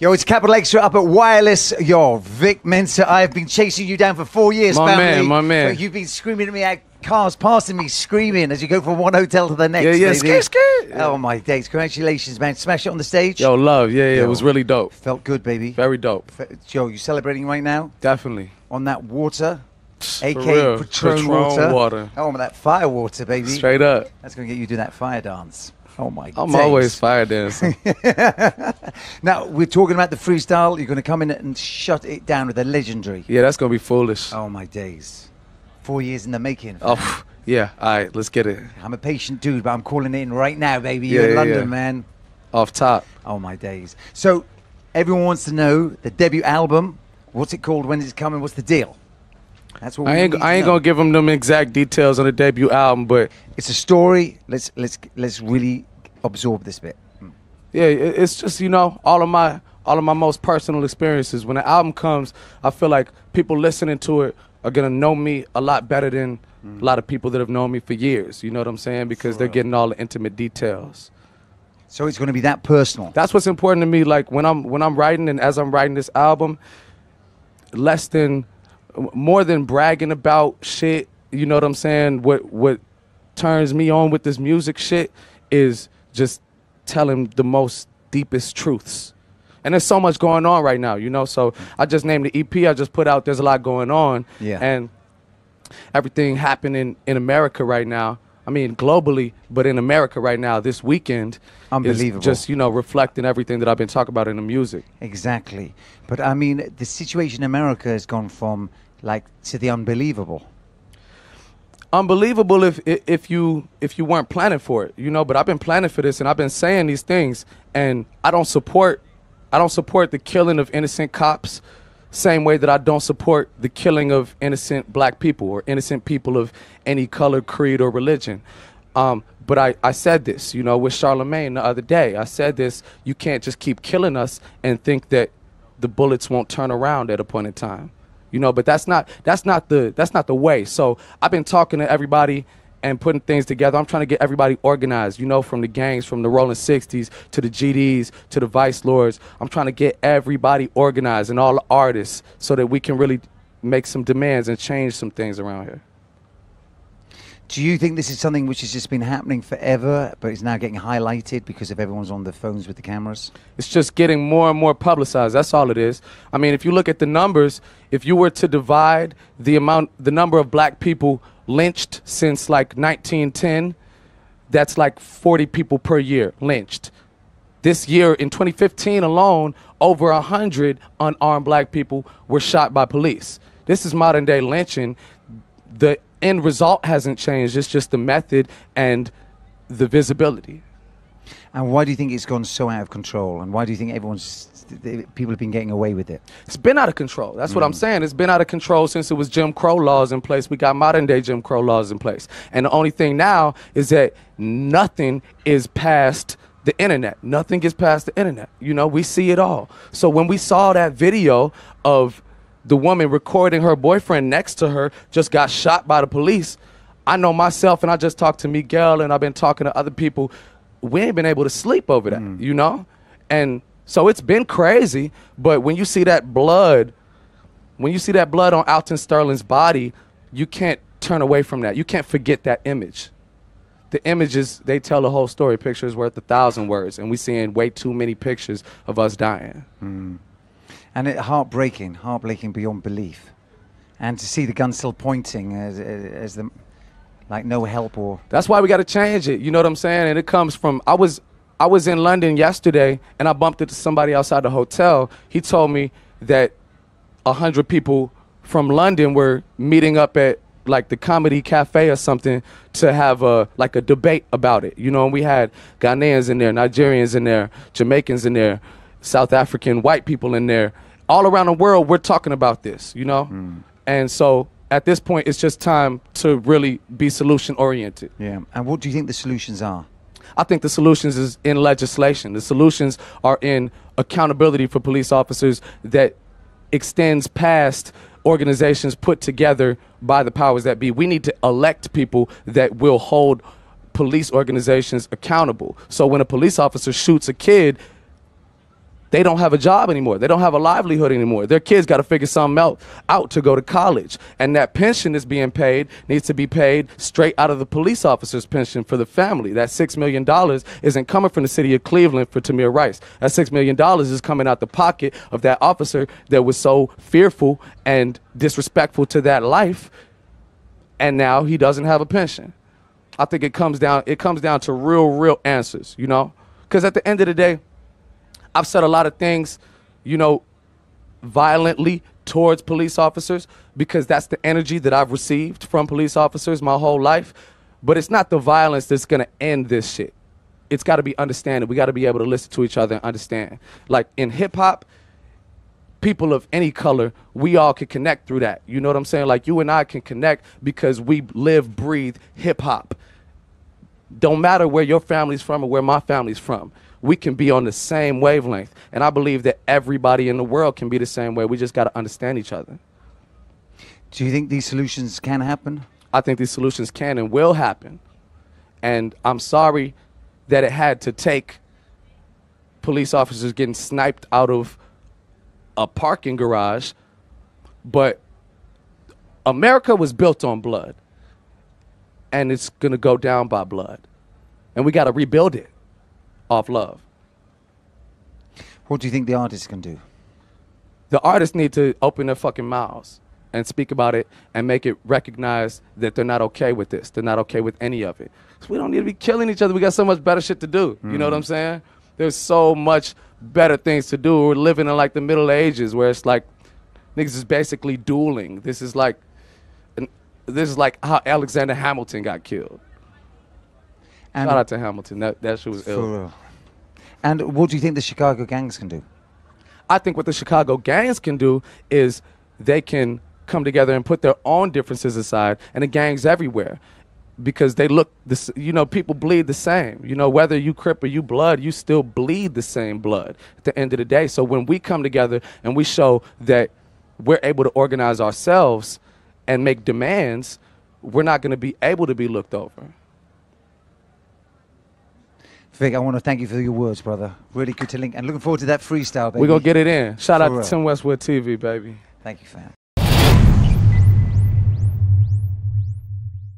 Yo, it's Capital Xtra up at Wireless. Yo, Vic Mensa, I've been chasing you down for 4 years, family. My man. But you've been screaming at me at cars passing me, screaming as you go from one hotel to the next. Yeah, baby. skate. Oh, my days. Congratulations, man. Smash it on the stage. Yo, love. Yeah, it was really dope. Felt good, baby. Very dope. Joe, you celebrating right now? Definitely. On that water? A.K.A. Patron water. Oh, that fire water, baby. Straight up. That's going to get you to do that fire dance. Oh, my I'm days. always fire dancing. Now, we're talking about the freestyle. You're going to come in and shut it down with a legendary. Yeah, that's going to be foolish. Oh, my days. 4 years in the making. Oh, yeah. All right, let's get it. I'm a patient dude, but I'm calling it in right now, baby. You're in London, man. Off top. Oh, my days. So, everyone wants to know the debut album. What's it called? When is it coming? What's the deal? That's what I ain't gonna give them exact details on the debut album, but it's a story. Let's really absorb this bit. Yeah, it's just, you know, all of my most personal experiences. When the album comes, I feel like people listening to it are gonna know me a lot better than a lot of people that have known me for years. You know what I'm saying? Because they're getting all the intimate details. So it's gonna be that personal. That's what's important to me. Like when I'm writing and as I'm writing this album, more than bragging about shit, you know what I'm saying? What turns me on with this music shit is just telling the most deepest truths. And there's so much going on right now, you know? So I just named the EP I just put out. There's a lot going on. Yeah. And everything happening in America right now, I mean globally, but in America right now, this weekend, unbelievable. Is just, you know, reflecting everything that I've been talking about in the music. Exactly. But I mean, the situation in America has gone from like to the unbelievable. Unbelievable if you weren't planning for it, you know. But I've been planning for this, and I've been saying these things, and I don't support the killing of innocent cops, same way that I don't support the killing of innocent black people or innocent people of any color, creed, or religion. But I said this, you know, with Charlemagne the other day. I said this: you can't just keep killing us and think that the bullets won't turn around at a point in time. You know, but that's not the way. So I've been talking to everybody and putting things together. I'm trying to get everybody organized, you know, from the gangs, from the Rolling 60s to the GDs to the Vice Lords. I'm trying to get everybody organized and all the artists so that we can really make some demands and change some things around here. Do you think this is something which has just been happening forever, but is now getting highlighted because of everyone's on their phones with the cameras? It's just getting more and more publicized. That's all it is. I mean, if you look at the numbers, if you were to divide the number of black people lynched since like 1910, that's like 40 people per year lynched. This year, in 2015 alone, over 100 unarmed black people were shot by police. This is modern day lynching. The end result hasn't changed. It's just the method and the visibility. And why do you think it's gone so out of control? And why do you think people have been getting away with it? It's been out of control. That's what I'm saying. It's been out of control since it was Jim Crow laws in place. We got modern day Jim Crow laws in place. And the only thing now is that nothing is past the internet. Nothing gets past the internet. You know, we see it all. So when we saw that video of the woman recording her boyfriend next to her just got shot by the police, I know myself, and I just talked to Miguel, and I've been talking to other people, we ain't been able to sleep over that, you know? And so it's been crazy, but when you see that blood, on Alton Sterling's body, you can't turn away from that. You can't forget that image. The images, they tell the whole story. Pictures worth 1,000 words, and we're seeing way too many pictures of us dying. And heartbreaking beyond belief. And to see the gun still pointing as the, like, no help or... That's why we got to change it, you know what I'm saying? And it comes from, I was in London yesterday, and I bumped into somebody outside the hotel. He told me that 100 people from London were meeting up at, like, the Comedy Cafe or something to have a debate about it. You know, and we had Ghanaians in there, Nigerians in there, Jamaicans in there, South African white people in there. All around the world, we're talking about this, you know? And so at this point, it's just time to really be solution-oriented. Yeah. And what do you think the solutions are? I think the solutions is in legislation. The solutions are in accountability for police officers that extends past organizations put together by the powers that be. We need to elect people that will hold police organizations accountable. So when a police officer shoots a kid, they don't have a job anymore. They don't have a livelihood anymore. Their kids got to figure something out to go to college. And that pension is being paid, needs to be paid straight out of the police officer's pension for the family. That $6 million isn't coming from the city of Cleveland for Tamir Rice. That $6 million is coming out the pocket of that officer that was so fearful and disrespectful to that life, and now he doesn't have a pension. I think it comes down to real answers, you know? Because at the end of the day, I've said a lot of things, you know, violently towards police officers because that's the energy that I've received from police officers my whole life. But it's not the violence that's going to end this shit. It's got to be understanding. We got to be able to listen to each other and understand. Like in hip hop, people of any color, we all can connect through that. You know what I'm saying? Like you and I can connect because we live, breathe hip hop. Don't matter where your family's from or where my family's from. We can be on the same wavelength. And I believe that everybody in the world can be the same way. We just got to understand each other. Do you think these solutions can happen? I think these solutions can and will happen. And I'm sorry that it had to take police officers getting sniped out of a parking garage. But America was built on blood. And it's going to go down by blood. And we got to rebuild it off love. What do you think the artists can do? The artists need to open their fucking mouths and speak about it and make it recognize that they're not okay with this. They're not okay with any of it. So we don't need to be killing each other. We got so much better shit to do. You know what I'm saying? There's so much better things to do. We're living in like the Middle Ages where it's like niggas is basically dueling. This is like how Alexander Hamilton got killed. And shout out to Hamilton. That shit was ill. And what do you think the Chicago gangs can do? I think what the Chicago gangs can do is they can come together and put their own differences aside. And the gangs everywhere, because they look this. You know, people bleed the same. You know, whether you Crip or you Blood, you still bleed the same blood at the end of the day. So when we come together and we show that we're able to organize ourselves and make demands, we're not going to be able to be looked over. Vic, I want to thank you for your words, brother. Really good to link. And looking forward to that freestyle, baby. We're going to get it in. Shout out to Tim Westwood TV, baby. Thank you, fam.